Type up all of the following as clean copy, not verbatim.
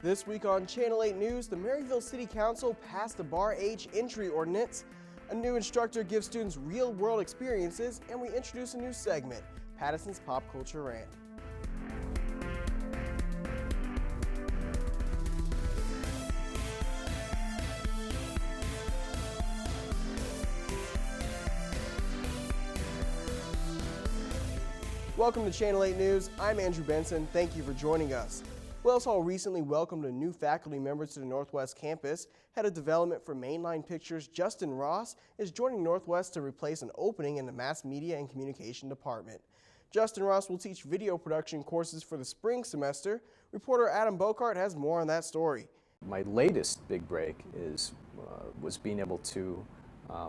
This week on Channel 8 News, the Maryville City Council passed a bar age entry ordinance. A new instructor gives students real-world experiences, and we introduce a new segment, Patterson's Pop Culture Rant. Welcome to Channel 8 News. I'm Andrew Benson. Thank you for joining us. Wells Hall recently welcomed a new faculty member to the Northwest campus. Head of Development for Mainline Pictures, Justin Ross, is joining Northwest to replace an opening in the Mass Media and Communication Department. Justin Ross will teach video production courses for the spring semester. Reporter Adam Bocart has more on that story. My latest big break was being able to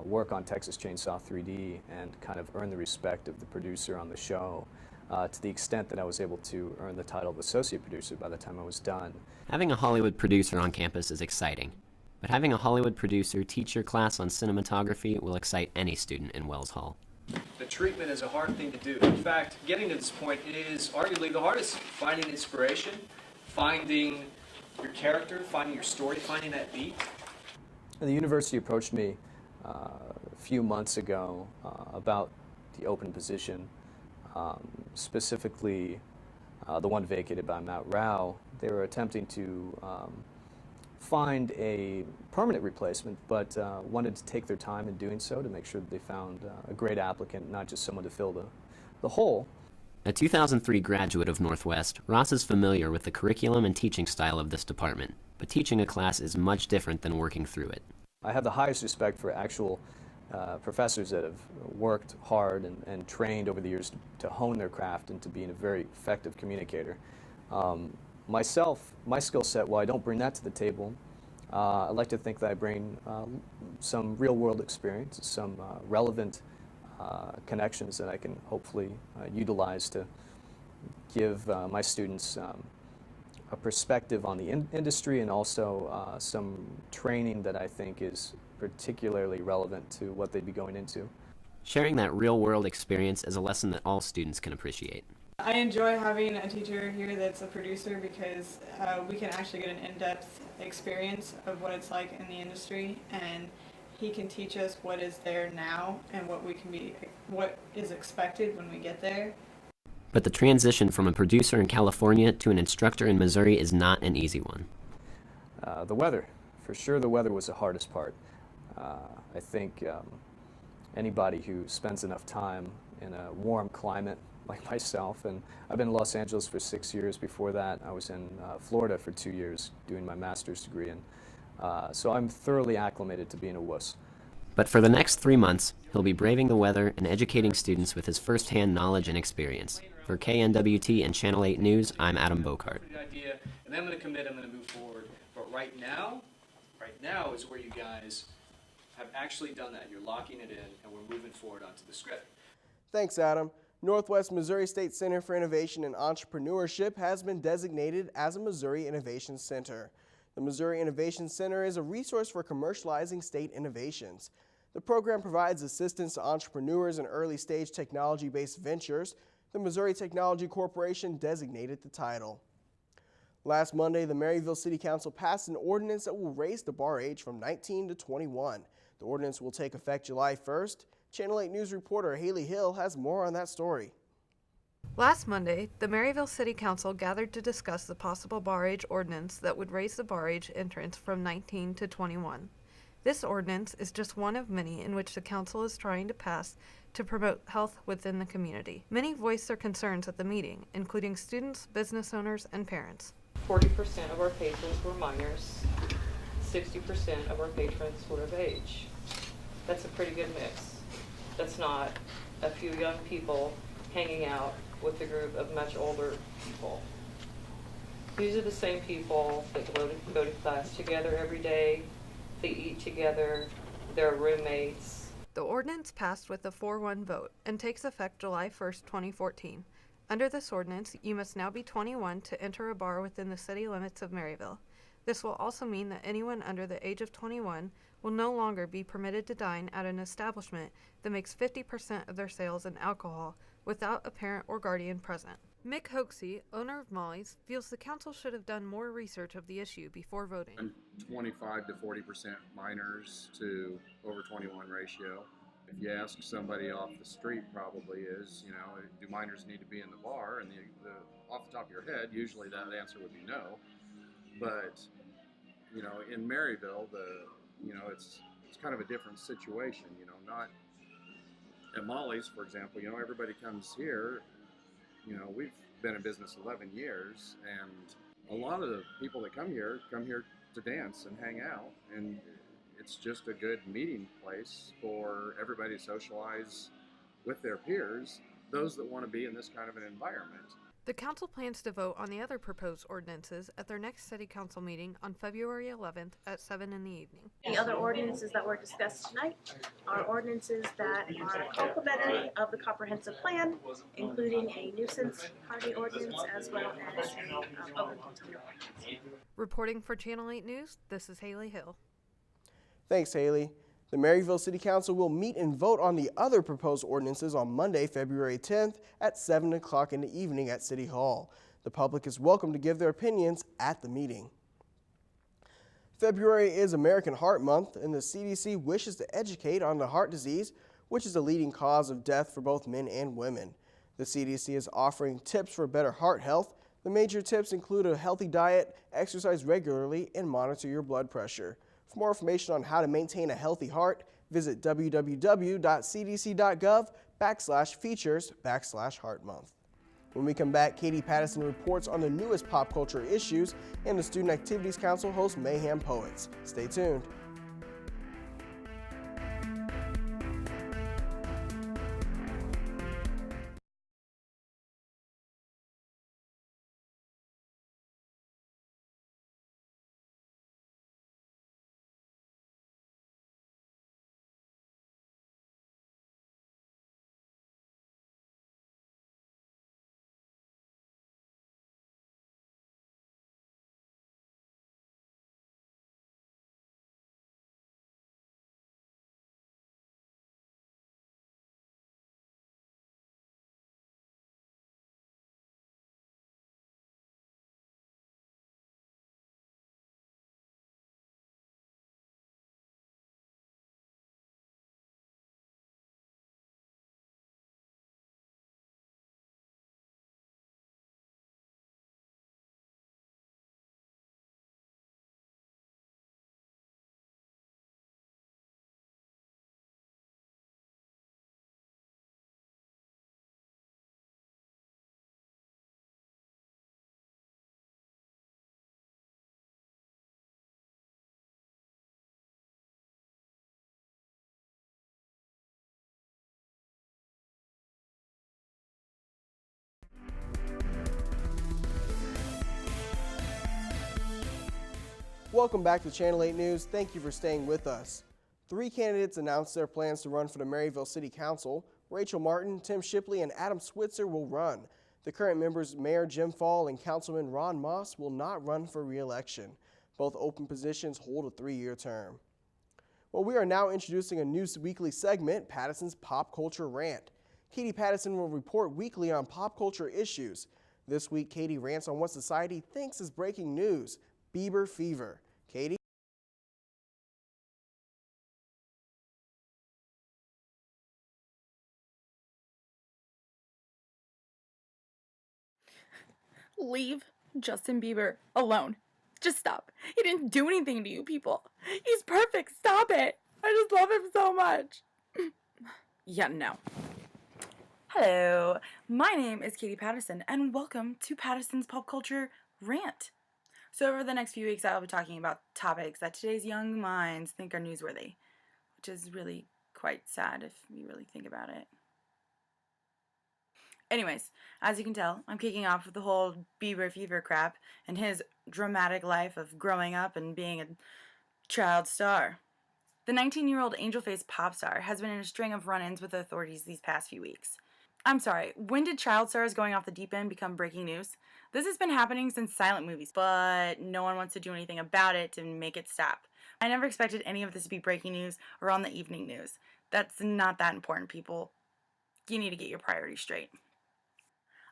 work on Texas Chainsaw 3D and kind of earn the respect of the producer on the show. To the extent that I was able to earn the title of associate producer by the time I was done. Having a Hollywood producer on campus is exciting, but having a Hollywood producer teach your class on cinematography will excite any student in Wells Hall. The treatment is a hard thing to do. In fact, getting to this point is arguably the hardest. Finding inspiration, finding your character, finding your story, finding that beat. And the university approached me a few months ago about the open position. Specifically the one vacated by Matt Rao. They were attempting to find a permanent replacement, but wanted to take their time in doing so to make sure that they found a great applicant, not just someone to fill the hole. A 2003 graduate of Northwest, Ross is familiar with the curriculum and teaching style of this department, but teaching a class is much different than working through it. I have the highest respect for actual professors that have worked hard and trained over the years to hone their craft and to be a very effective communicator. Myself, my skill set, while I don't bring that to the table, I like to think that I bring some real-world experience, some relevant connections that I can hopefully utilize to give my students a perspective on the industry and also some training that I think is particularly relevant to what they'd be going into. Sharing that real-world experience is a lesson that all students can appreciate. I enjoy having a teacher here that's a producer because we can actually get an in-depth experience of what it's like in the industry, and he can teach us what is there now and what is expected when we get there. But the transition from a producer in California to an instructor in Missouri is not an easy one. The weather. For sure the weather was the hardest part. I think anybody who spends enough time in a warm climate like myself, and I've been in Los Angeles for 6 years. Before that I was in Florida for 2 years doing my master's degree, and so I'm thoroughly acclimated to being a wuss. But for the next 3 months, he'll be braving the weather and educating students with his first-hand knowledge and experience. For KNWT and Channel 8 News, I'm Adam Bocart. Idea, and then I'm going to commit, I'm going to move forward. But right now is where you guys have actually done that. You're locking it in, and we're moving forward onto the script. Thanks, Adam. Northwest Missouri State Center for Innovation and Entrepreneurship has been designated as a Missouri Innovation Center. The Missouri Innovation Center is a resource for commercializing state innovations. The program provides assistance to entrepreneurs in early-stage technology-based ventures. The Missouri Technology Corporation designated the title. Last Monday, the Maryville City Council passed an ordinance that will raise the bar age from 19 to 21. The ordinance will take effect July 1st. Channel 8 News reporter Haley Hill has more on that story. Last Monday, the Maryville City Council gathered to discuss the possible bar age ordinance that would raise the bar age entrance from 19 to 21. This ordinance is just one of many in which the council is trying to pass to promote health within the community. Many voiced their concerns at the meeting, including students, business owners, and parents. 40% of our patrons were minors, 60% of our patrons were of age. That's a pretty good mix. That's not a few young people hanging out with a group of much older people. These are the same people that go to class together every day, they eat together, they're roommates. The ordinance passed with a 4-1 vote and takes effect July 1st, 2014. Under this ordinance, you must now be 21 to enter a bar within the city limits of Maryville. This will also mean that anyone under the age of 21 will no longer be permitted to dine at an establishment that makes 50% of their sales in alcohol without a parent or guardian present. Mick Hoaxie, owner of Molly's, feels the council should have done more research of the issue before voting. 25 to 40% minors to over 21 ratio. If you ask somebody off the street, probably is, do minors need to be in the bar? And off the top of your head, usually that answer would be no. But, in Maryville, it's kind of a different situation, not at Molly's, for example, everybody comes here. We've been in business 11 years, and a lot of the people that come here to dance and hang out, and it's just a good meeting place for everybody to socialize with their peers, those that want to be in this kind of an environment. The council plans to vote on the other proposed ordinances at their next city council meeting on February 11th at 7 in the evening. The other ordinances that were discussed tonight are ordinances that are complementary of the comprehensive plan, including a nuisance party ordinance as well as a open container ordinance. Reporting for Channel 8 News, this is Haley Hill. Thanks, Haley. The Maryville City Council will meet and vote on the other proposed ordinances on Monday, February 10th at 7 o'clock in the evening at City Hall. The public is welcome to give their opinions at the meeting. February is American Heart Month, and the CDC wishes to educate on the heart disease, which is the leading cause of death for both men and women. The CDC is offering tips for better heart health. The major tips include a healthy diet, exercise regularly, and monitor your blood pressure. For more information on how to maintain a healthy heart, visit www.cdc.gov/features/Heart Month. When we come back, Katie Patterson reports on the newest pop culture issues, and the Student Activities Council hosts Mayhem Poets. Stay tuned. Welcome back to Channel 8 News. Thank you for staying with us. 3 candidates announced their plans to run for the Maryville City Council. Rachel Martin, Tim Shipley, and Adam Switzer will run. The current members, Mayor Jim Fall and Councilman Ron Moss, will not run for re-election. Both open positions hold a 3-year term. Well, we are now introducing a new weekly segment, Patterson's Pop Culture Rant. Katie Patterson will report weekly on pop culture issues. This week, Katie rants on what society thinks is breaking news. Bieber fever. Katie? Leave Justin Bieber alone. Just stop. He didn't do anything to you people. He's perfect. Stop it. I just love him so much. Yeah, no. Hello. My name is Katie Patterson, and welcome to Patterson's Pop Culture Rant. So over the next few weeks, I'll be talking about topics that today's young minds think are newsworthy, which is really quite sad if you really think about it. Anyways, as you can tell, I'm kicking off with the whole Bieber fever crap and his dramatic life of growing up and being a child star. The 19-year-old angel-faced pop star has been in a string of run-ins with the authorities these past few weeks. I'm sorry, when did child stars going off the deep end become breaking news? This has been happening since silent movies, but no one wants to do anything about it to make it stop. I never expected any of this to be breaking news or on the evening news. That's not that important, people. You need to get your priorities straight.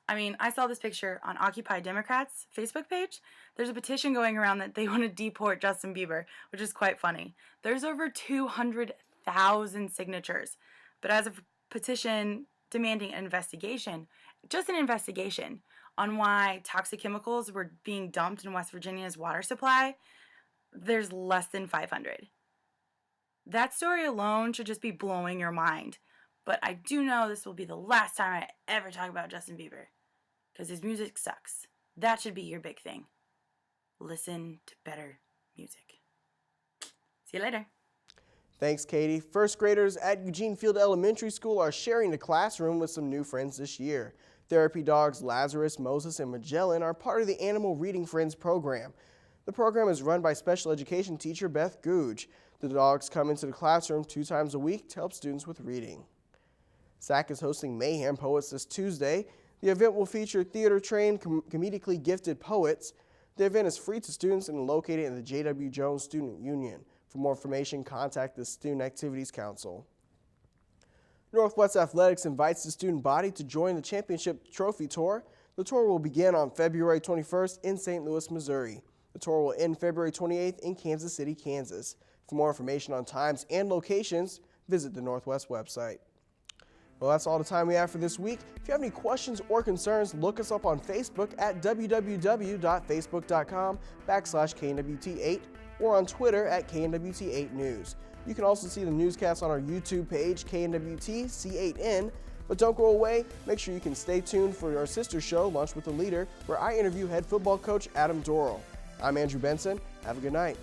I mean, I saw this picture on Occupy Democrats' Facebook page. There's a petition going around that they want to deport Justin Bieber, which is quite funny. There's over 200,000 signatures. But as a petition demanding an investigation, just an investigation, on why toxic chemicals were being dumped in West Virginia's water supply, there's less than 500. That story alone should just be blowing your mind. But I do know this will be the last time I ever talk about Justin Bieber, because his music sucks. That should be your big thing. Listen to better music. See you later. Thanks, Katie. First graders at Eugene Field Elementary School are sharing the classroom with some new friends this year. Therapy dogs Lazarus, Moses, and Magellan are part of the Animal Reading Friends program. The program is run by special education teacher Beth Googe. The dogs come into the classroom 2 times a week to help students with reading. SAC is hosting Mayhem Poets this Tuesday. The event will feature theater-trained, comedically gifted poets. The event is free to students and located in the J.W. Jones Student Union. For more information, contact the Student Activities Council. Northwest Athletics invites the student body to join the Championship Trophy Tour. The tour will begin on February 21st in St. Louis, Missouri. The tour will end February 28th in Kansas City, Kansas. For more information on times and locations, visit the Northwest website. Well, that's all the time we have for this week. If you have any questions or concerns, look us up on Facebook at www.facebook.com/KNWT8 or on Twitter at KNWT8 News. You can also see the newscast on our YouTube page, KNWT C8N. But don't go away. Make sure you can stay tuned for our sister show, Lunch with the Leader, where I interview head football coach Adam Dorrell. I'm Andrew Benson. Have a good night.